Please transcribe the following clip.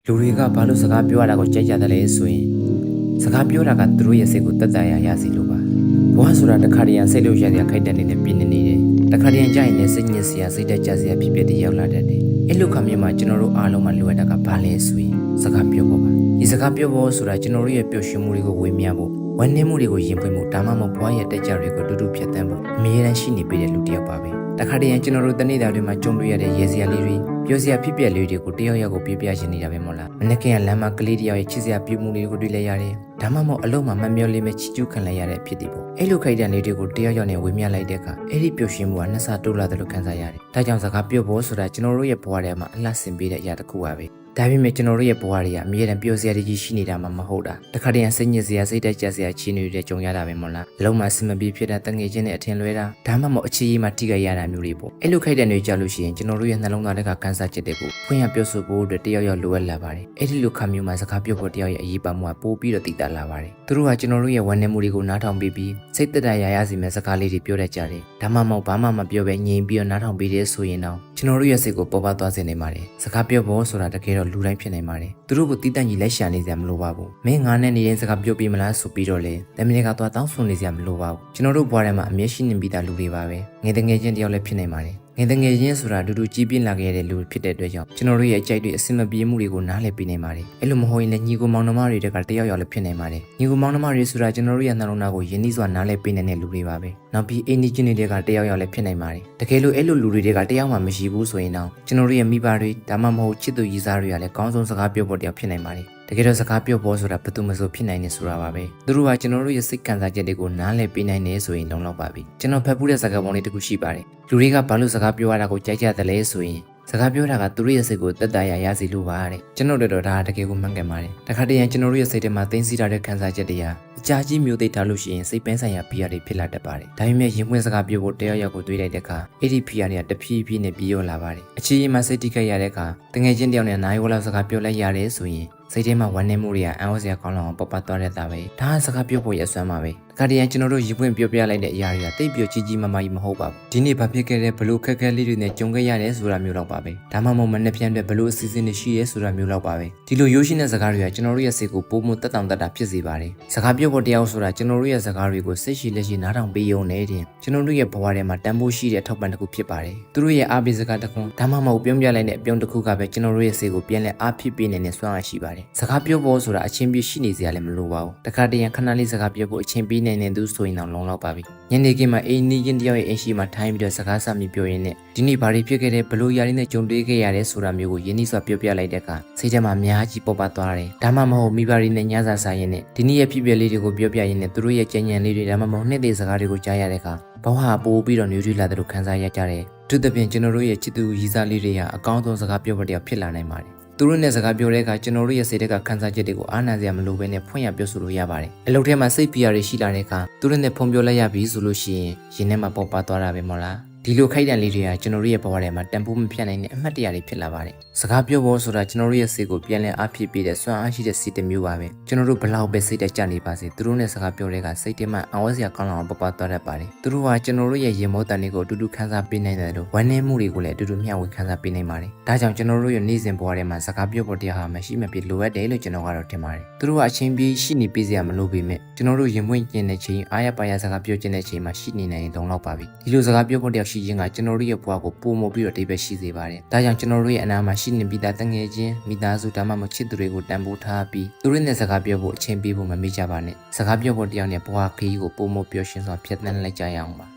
လူတွေကဘာလို့စကားပြောရတာကိုကြိုက်ကြတယ်လဲဆိုရင်စကားပြောတာကသူတို့ရဲ့စိတ်ကိုတက်တန်ရစီလို့ပါဘဝဆိုတာတစ်ခါတည်းရစိတ်လို့ရစရာခိုက်တဲ့နေနဲ့ပြင်းနေတယ်တစ်ခါတည်းကြရင်လည်းစိတ်ညစ်စရာစိတ်တက်ကြစရာဖြစ်ဖြစ်တည်ရောက်လာတတ်တယ်အဲ့လိုခါမျိုးမှာကျွန်တော်တို့အားလုံးမှာလိုအပ်တာကဘာလဲဆိုရင်စကားပြောဖို့ပါဒီစကားပြောဖို့ဆိုတာကျွန်တော်တို့ရဲ့ပျော်ရွှင်မှုတွေကိုဝေမျှဖို့ဝမ်းနည်းမှုတွေကိုရင်ဖွင့်မှုဒါမှမဟုတ်ဘဝရဲ့တက်ကြတွေကိုတူတူဖြတ်သန်းဖို့အမြဲတမ်းရှိနေပေးတဲ့လူတစ်ယောက်ပါပဲတခါတည်းကျွန်တော်တို့တနေ့တာတွေမှာကြုံတွေ့ရတဲ့ရေစရာလေးတွေပြောစရာဖြစ်ပျက်လေးတွေကိုတယောက်ယောက်ကိုပြပြရှင်းနေတာပဲမဟုတ်လားမနေ့ကလမ်းမှာကလေးတယောက်ရဲ့ချစ်စရာပြုမှုတွေကိုတွေ့လိုက်ရတယ်ဒါမှမဟုတ်အလုံးမှာမမျောလေးမဲ့ချီကျူးခံလိုက်ရတဲ့ဖြစ်တည်ပေါ့အဲ့လိုခိုက်တဲ့လေးတွေကိုတယောက်ယောက်နဲ့ဝေမျှလိုက်တဲ့အခါအဲ့ဒီပျော်ရွှင်မှုကနှစ်ဆတိုးလာတယ်လို့ခံစားရတယ်ဒါကြောင့်စကားပြောဖို့ဆိုတာကျွန်တော်တို့ရဲ့ဘဝထဲမှာအလှဆင်ပေးတဲ့အရာတစ်ခုပါပဲဒါပေမဲ့ကျွန်တော်တို့ရဲ့ဘဝတွေကအမြဲတမ်းပျော်စရာတွေကြီးရှိနေတာမှမဟုတ်တာတခါတည်းစိတ်ညစ်စရာစိတ်တက်ကြစရာချီနေတဲ့ကြုံရတာပဲမဟုတ်လားအလုံးမှာစင်မပြေဖြစ်တဲ့တငယ်ချင်းနဲ့အထင်လွဲတာဒါမှမဟုတ်အခြေကြီးမှထိခိုက်ရတာမျိုးတွေပေါ့အဲ့လိုခိုက်တဲ့နေကြလို့ရှိရင်ကျွန်တော်တို့ရဲ့နှလုံးသားတွေကကန်ဆာချက်တွေကိုဖွင့်ရပြောဆိုဖို့အတွက်တယောက်ယောက်လိုအပ်လာပါတယ်အဲ့ဒီလိုခါမျိုးမှာစကားပြောဖို့တယောက်ရဲ့အရေးပါမှုကပိုပြီးတော့တည်တာလာပါတယ်သူတို့ကကျွန်တော်တို့ရဲ့ဝန်내မှုတွေကိုနားထောင်ပြီးစိတ်သက်သာရစီမဲ့စကားလေးတွေပြောတတ်ကြတယ်ဒါမှမဟုတ်ဘာမှမပြောဘဲငြိမ်ပြီးတော့နားထောင်ပြီးတဲ့ဆိုရင်တော့ကျွန်တော်တို့ရဲ့စိတ်ကိုပေါ်ပါသွားစေနိုင်ပါတယ်စကားပြောဖို့ဆိုတာတကယ်တော့လူတိုင်းဖြစ်နိုင်ပါတယ်သူတို့ကိုတီးတန့်ကြီးလက်ရှာနေစရာမလိုပါဘူးမင်းငါနဲ့နေတဲ့စကားပြောပြီးမလားဆိုပြီးတော့လေတမင်ကသွားတောင်းဆိုနေစရာမလိုပါဘူးကျွန်တော်တို့ဘွားထဲမှာအမျက်ရှိနေပြီးသားလူတွေပါပဲငယ်တငယ်ချင်းတယောက်လည်းဖြစ်နိုင်ပါတယ်ငယ်တငယ်ချင်းဆိုတာအတူတူကြီးပြင်းလာခဲ့တဲ့လူဖြစ်တဲ့အတွက်ကြောင့်ကျွန်တော်တို့ရဲ့အကြိုက်တွေအစင်မပြေမှုတွေကိုနားလည်ပေးနိုင်ပါတယ်အဲ့လိုမဟုတ်ရင်လည်းညီကိုမောင်နှမတွေတကတယောက်ယောက်လည်းဖြစ်နိုင်ပါတယ်ညီကိုမောင်နှမတွေဆိုတာကျွန်တော်တို့ရဲ့နှလုံးသားကိုယဉ်နှီးစွာနားလည်ပေးနိုင်တဲ့လူတွေပါပဲနောက်ပြီးအင်းဒီချင်းတွေကတယောက်ယောက်လည်းဖြစ်နိုင်ပါတယ်တကယ်လို့အဲ့လိုလူတွေကတယောက်မှမရှိဘူးဆိုရင်တော့ကျွန်တော်တို့ရဲ့မိဘတွေဒါမှမဟုတ်ချစ်သူရည်စားတွေကလည်းကောင်းဆုံးစကားပြောဖို့တယောက်ဖြစ်နိုင်ပါတယ်တကယ်တော့စကားပြောဖို့ဆိုတာဘယ်သူမှမဆိုဖြစ်နိုင်နေဆိုတာပါပဲသူတို့ကကျွန်တော်တို့ရဲ့စိတ်ခံစားချက်တွေကိုနားလည်ပေးနိုင်နေဆိုရင်လုံလောက်ပါပြီကျွန်တော်ဖတ်ဖူးတဲ့စကားပုံလေးတစ်ခုရှိပါတယ်လူတွေကဘာလို့စကားပြောရတာကိုကြိုက်ကြတယ်လဲဆိုရင်စကားပြောတာကသူတို့ရဲ့စိတ်ကိုတက်တာရစီလို့ပါတဲ့ကျွန်တော်တို့တော့ဒါတကယ်ကိုမှန်ကန်ပါတယ်တခါတည်းကျွန်တော်တို့ရဲ့စိတ်ထဲမှာသိသိထားတဲ့ခံစားချက်တွေဟာအကြာကြီးမျိုးသိထားလို့ရှိရင်စိတ်ပန်းဆိုင်ရာဖိအားတွေဖြစ်လာတတ်ပါတယ်ဒါပေမဲ့ရင်ပွင့်စကားပြောဖို့တယောက်ယောက်ကိုတွေးလိုက်တဲ့အခါအဲ့ဒီဖိအားတွေကတဖြည်းဖြည်းနဲ့ပြေရောလာပါတယ်အခြေအမှစိတ်တိခိုက်ရတဲ့အခါတငယ်ချင်းတယောက်နဲ့နိုင်ဝလောက်စကားပြောလိုက်ရတယ်ဆိုရင်စိတ်ထဲမှာဝမ်းနည်းမှုတွေကအံ့ဩစရာကောင်းလောက်အောင်ပပသွားတဲ့သားပဲဒါကစကားပြောဖို့ရအစွမ်းပါပဲတခါတည်းကျွန်တော်တို့ရင်ပွင့်ပြောပြလိုက်တဲ့အရာတွေကတိတ်ပြီးကြီးကြီးမားမားကြီးမဟုတ်ပါဘူးဒီနေ့ဘာဖြစ်ခဲ့တဲ့ဘလို့ခက်ခဲလေးတွေနဲ့ကြုံခဲ့ရတယ်ဆိုတာမျိုးတော့ပါပဲဒါမှမဟုတ်မနှက်ဖြန်တဲ့ဘလို့အစီအစဉ်တွေရှိရဲဆိုတာမျိုးတော့ပါပဲဒီလိုရိုးရှင်းတဲ့စကားတွေကကျွန်တော်တို့ရဲ့စိတ်ကိုပိုမိုတက်တောင်တက်တာဖြစ်စေပါတယ်စကားပြောဖို့တယောက်ဆိုတာကျွန်တော်တို့ရဲ့စကားတွေကိုစိတ်ရှိလက်ရှိနားထောင်ပေးရုံနဲ့တင်ကျွန်တော်တို့ရဲ့ဘဝထဲမှာတန်ဖိုးရှိတဲ့ထောက်ပံ့တစ်ခုဖြစ်ပါတယ်သူတို့ရဲ့အားပေးစကားတစ်ခုဒါမှမဟုတ်ပြောပြလိုက်တဲ့အပြုံးတစ်ခုကပဲကျွန်တော်တို့ရဲ့စိတ်ကိုပြန်လဲအားဖြစ်ပေးနေတဲ့စွမ်းအားရှိပါတယ်စကားပြောဖို့ဆိုတာအချင်းပြရှိနေစရာလည်းမလိုပါဘူးတခါတည်းခဏလေးစကားပြောဖို့အချင်းပြနေတဲ့သူဆိုရင်တော့လုံလောက်ပါပြီညနေခင်းမှာအိမ်နီးချင်းတယောက်ရဲ့အိမ်ရှိမှာထိုင်ပြီးတော့စကားစမြပြောရင်းနဲ့ဒီနေ့ဘာတွေဖြစ်ခဲ့တဲ့ဘလို့ຢာရင်းနဲ့ကြုံတွေ့ခဲ့ရတဲ့ဆိုတာမျိုးကိုရင်းနှီးစွာပြောပြလိုက်တဲ့အခါစိတ်ထဲမှာအများကြီးပေါ်ပါသွားတယ်ဒါမှမဟုတ်မိဘတွေနဲ့ညစာစားရင်းနဲ့ဒီနေ့ရဲ့ဖြစ်ပျက်လေးတွေကိုပြောပြရင်းနဲ့သူတို့ရဲ့ကြံ့ကြံလေးတွေဒါမှမဟုတ်နှစ်သိစကားတွေကိုကြားရတဲ့အခါဘဝပို့ပြီးတော့ညှို့ထွေးလာတဲ့လိုခံစားရကြတယ်သူတပင်ကျွန်တော်တို့ရဲ့ချစ်သူရည်စားလေးတွေဟာအကောင်းဆုံးစကားပြောဖို့တယောက်ဖြစ်လာနိုင်ပါတယ်သူတို့နဲ့စကားပြောတဲ့အခါကျွန်တော်တို့ရဲ့စိတ်ထဲကခံစားချက်တွေကိုအားနာစရာမလိုဘဲနဲ့ဖွင့်ရပြောဆိုလို့ရပါတယ်အလုပ်ထဲမှာစိတ်ဖိအားတွေရှိလာတဲ့အခါသူတို့နဲ့ဖုံပြောလိုက်ရပြီဆိုလို့ရှိရင်ရင်ထဲမှာပေါ်ပါသွားတာပဲမဟုတ်လားဒီလိုခိုက်တန်လေးတွေကကျွန်တော်တို့ရဲ့ဘဝထဲမှာတန်ဖိုးမဖြတ်နိုင်တဲ့အမှတ်တရတွေဖြစ်လာပါတယ်စကားပြောဖို့ဆိုတာကျွန်တော်တို့ရဲ့စိတ်ကိုပြန်လည်အားဖြစ်ပေးတဲ့စွမ်းအားရှိတဲ့စိတ်တစ်မျိုးပါပဲကျွန်တော်တို့ဘလောက်ပဲစိတ်တက်ကြနေပါစေသူတို့နဲ့စကားပြောတဲ့အခါစိတ်ထဲမှာအဝတ်စရာကောင်းအောင်ပေါ်ပါသွားတတ်ပါတယ်သူတို့ကကျွန်တော်တို့ရဲ့ရင်မောတန်တွေကိုအတူတူခန်းစားပေးနိုင်တယ်လို့ဝမ်းနည်းမှုတွေကိုလည်းအတူတူမျှဝေခန်းစားပေးနိုင်ပါတယ်ဒါကြောင့်ကျွန်တော်တို့ရဲ့နေ့စဉ်ဘဝထဲမှာစကားပြောဖို့တရားဟာမရှိမဖြစ်လိုအပ်တယ်လို့ကျွန်တော်ကတော့ထင်ပါတယ်သူတို့ကအချင်းပြေးရှိနေပေးစရာမလိုပေမဲ့ကျွန်တော်တို့ရင်ပွင့်ကျင်တဲ့ချိန်အားရပါရစကားပြောခြင်းတဲ့ချိန်မှာရှိနေနိုင်ရင်လုံလောက်ပါပြီဒီလိုစကားပြောဖို့တရားရှိခြင်းကကျွန်တော်တို့ဘဝကိုပိုမိုပြီးတော့အတိတ်ပဲရှိစေပါတယ်။ဒါကြောင့်ကျွန်တော်တို့ရဲ့အနာမှာရှိနေပြီးသားတငယ်ချင်းမိသားစုဒါမှမဟုတ်ချစ်သူတွေကိုတန်ဖိုးထားပြီးသူတို့နဲ့စကားပြောဖို့အချင်းပေးဖို့မမေ့ကြပါနဲ့။စကားပြောဖို့တရားနဲ့ဘဝခရီးကိုပိုမိုပျော်ရွှင်စွာဖြတ်သန်းလိုက်ကြရအောင်ပါ။